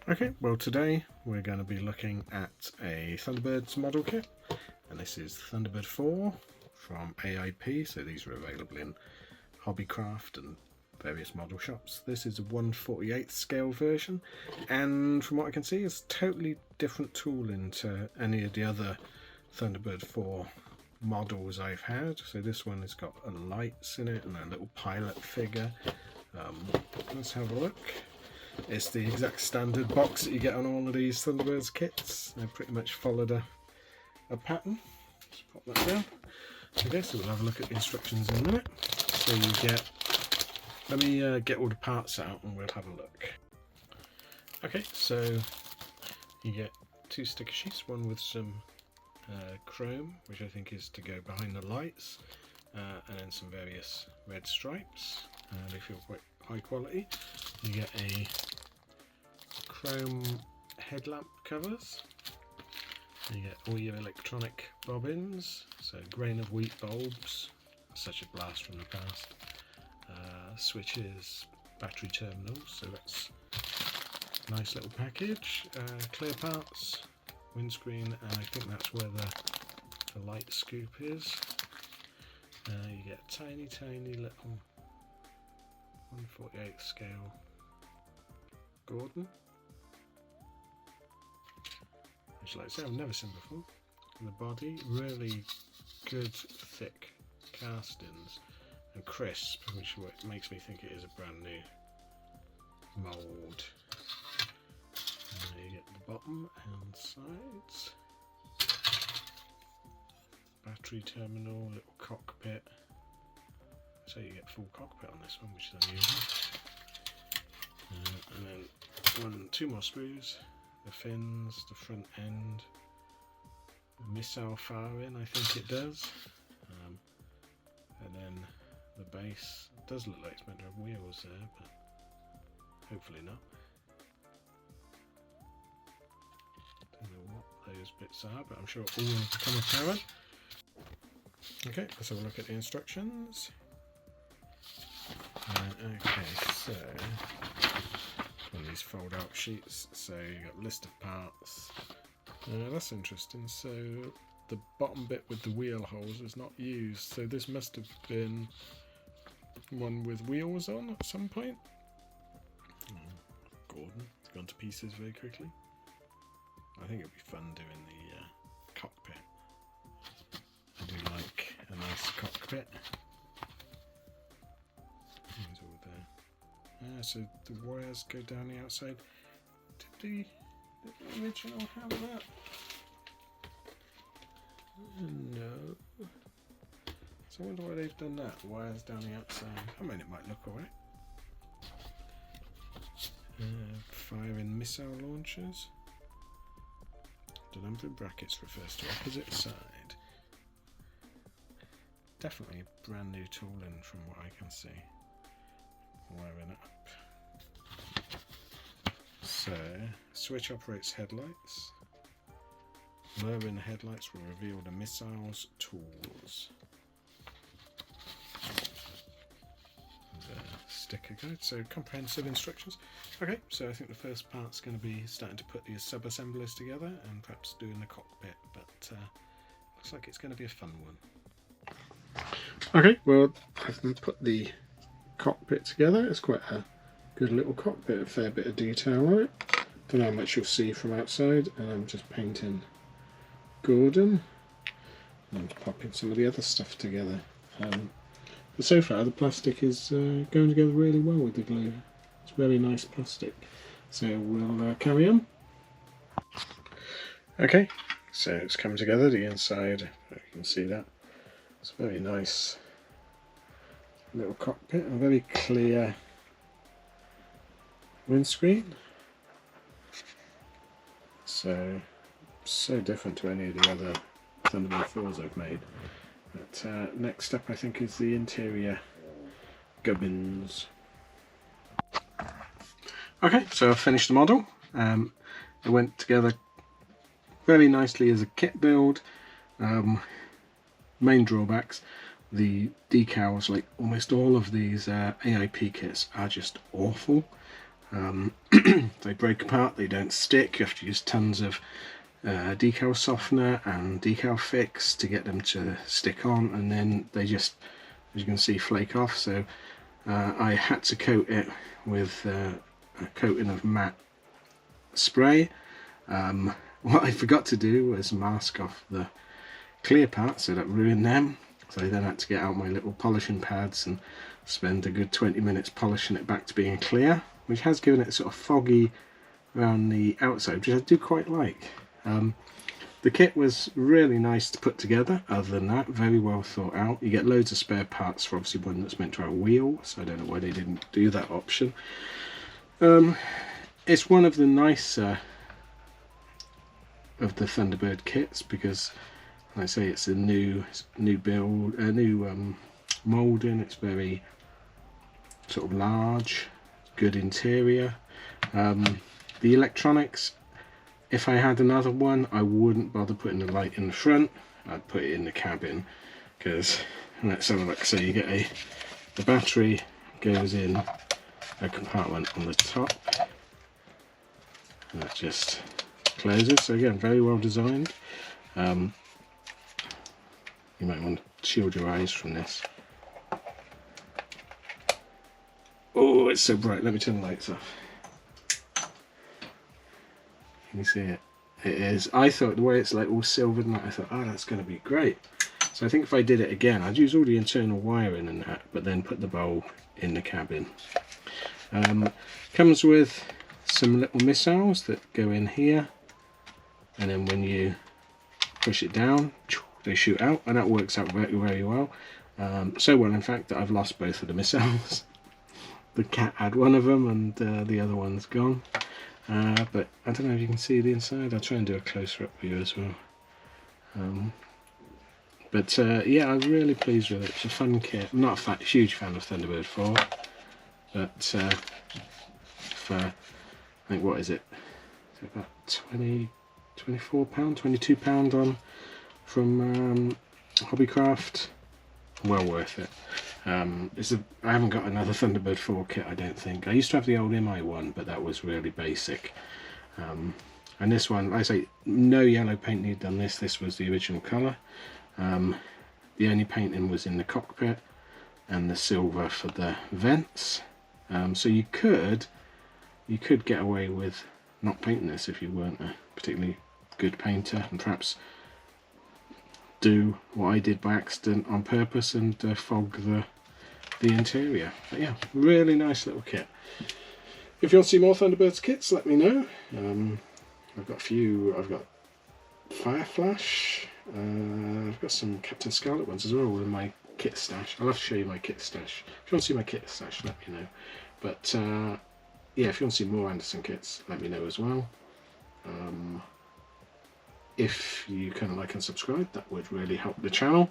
Okay, well today we're going to be looking at a Thunderbird's model kit, and this is Thunderbird 4 from AiP, so these are available in Hobbycraft and various model shops. This is a 1/48 scale version, and from what I can see it's totally different tooling to any of the other Thunderbird 4 models I've had. So this one has got lights in it and a little pilot figure. Let's have a look. It's the exact standard box that you get on all of these Thunderbirds kits. They pretty much followed a pattern. Just pop that down. Okay, so we'll have a look at the instructions in a minute. So you get, let me get all the parts out and we'll have a look. Okay, so you get two sticker sheets, one with some chrome, which I think is to go behind the lights, and then some various red stripes. They feel quite high quality. You get a chrome headlamp covers. You get all your electronic bobbins, so grain of wheat bulbs, such a blast from the past, switches, battery terminals, so that's a nice little package, clear parts, windscreen, and I think that's where the light scoop is. You get a tiny little 1/48 scale Gordon, which, like I say, I've never seen before. And the body, really good thick castings and crisp, which makes me think it is a brand new mould. You get the bottom and sides, battery terminal, little cockpit. So you get full cockpit on this one, which is unusual. And then two more screws, the fins, the front end, the missile firing, I think it does. And then the base. It does look like it's meant to have wheels there, but hopefully not. Don't know what those bits are, but I'm sure all will become apparent. Okay, let's have a look at the instructions. Okay, so one of these fold out sheets, so you got list of parts. That's interesting. So the bottom bit with the wheel holes is not used, so this must have been one with wheels on at some point. Gordon, it's gone to pieces very quickly. I think it'd be fun doing the cockpit. I do like a nice cockpit. It's all there. So the wires go down the outside. Did the original have that? No. So I wonder why they've done that. Wires down the outside. I mean, it might look alright. Firing missile launchers. The number in brackets refers to opposite side. Definitely brand new tooling from what I can see. Wiring up. So, switch operates headlights. Lowering the headlights will reveal the missile's tools. The sticker guide, so comprehensive instructions. Okay, so I think the first part's going to be starting to put these sub-assemblies together and perhaps doing the cockpit, but looks like it's going to be a fun one. Okay, well, I've put the cockpit together. It's quite a good little cockpit, a fair bit of detail on it. Don't know how much you'll see from outside, and I'm just painting Gordon and popping some of the other stuff together. But so far the plastic is going together really well with the glue. It's very nice plastic. So we'll carry on. Okay, so it's come together, the inside, you can see that. It's a very nice little cockpit, a very clear windscreen. So different to any of the other Thunderbird 4s I've made. But next up I think is the interior gubbins. Okay, so I've finished the model. It went together very nicely as a kit build. Main drawbacks: the decals, like almost all of these AiP kits, are just awful. They break apart, they don't stick. You have to use tons of decal softener and decal fix to get them to stick on, and then they just, as you can see, flake off. So I had to coat it with a coating of matte spray. What I forgot to do was mask off the clear part, so that ruined them. So I then had to get out my little polishing pads and spend a good 20 minutes polishing it back to being clear, which has given it sort of foggy around the outside, which I do quite like. The kit was really nice to put together. Other than that, very well thought out. You get loads of spare parts for obviously one that's meant to have a wheel, so I don't know why they didn't do that option. It's one of the nicer of the Thunderbird kits because, like I say, it's a new build, a new moulding. It's very sort of large, good interior. The electronics, if I had another one, I wouldn't bother putting the light in the front. I'd put it in the cabin because, let's have a look. So you get the battery goes in a compartment on the top, and that just closes. So again, very well designed. You might want to shield your eyes from this. Oh, it's so bright. Let me turn the lights off. Can you see it? It is. I thought the way it's like all silvered and that, I thought, oh, that's going to be great. So I think if I did it again, I'd use all the internal wiring and that, but then put the bulb in the cabin. Comes with some little missiles that go in here, and then when you push it down, they shoot out, and that works out very, very well. So well, in fact, that I've lost both of the missiles. The cat had one of them, and the other one's gone. But I don't know if you can see the inside. I'll try and do a closer up view as well. Yeah, I'm really pleased with it. It's a fun kit. I'm not a huge fan of Thunderbird 4, but for, I think, what is it? It's about £24, £22 on from Hobbycraft. Well worth it. I haven't got another Thunderbird 4 kit, I don't think. I used to have the old Imar one, but that was really basic. And this one, like I say, no yellow paint needed on this. This was the original colour. The only painting was in the cockpit and the silver for the vents. So you could get away with not painting this if you weren't a particularly good painter, and perhaps do what I did by accident on purpose and fog the interior. But yeah, really nice little kit. If you want to see more Thunderbirds kits, let me know. I've got a few. I've got Fire Flash. I've got some Captain Scarlet ones as well in my kit stash. I'll have to show you my kit stash. If you want to see my kit stash, let me know. But yeah, if you want to see more Anderson kits, let me know as well. If you can like and subscribe, that would really help the channel.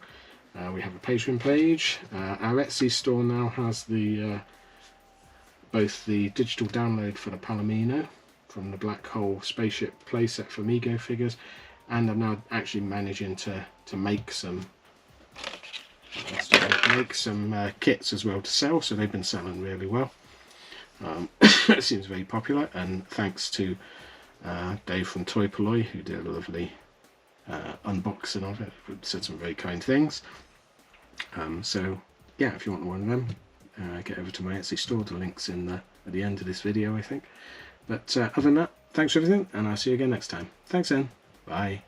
We have a Patreon page. Our Etsy store now has the both the digital download for the Palomino from the Black Hole spaceship playset for Mego figures, and I'm now actually managing to make some kits as well to sell. So they've been selling really well. It seems very popular, and thanks to Dave from Toy Polloi, who did a lovely unboxing of it, said some very kind things. So yeah, if you want one of them, get over to my Etsy store. The link's in at the end of this video, I think. But other than that, thanks for everything, and I'll see you again next time. Thanks then. Bye.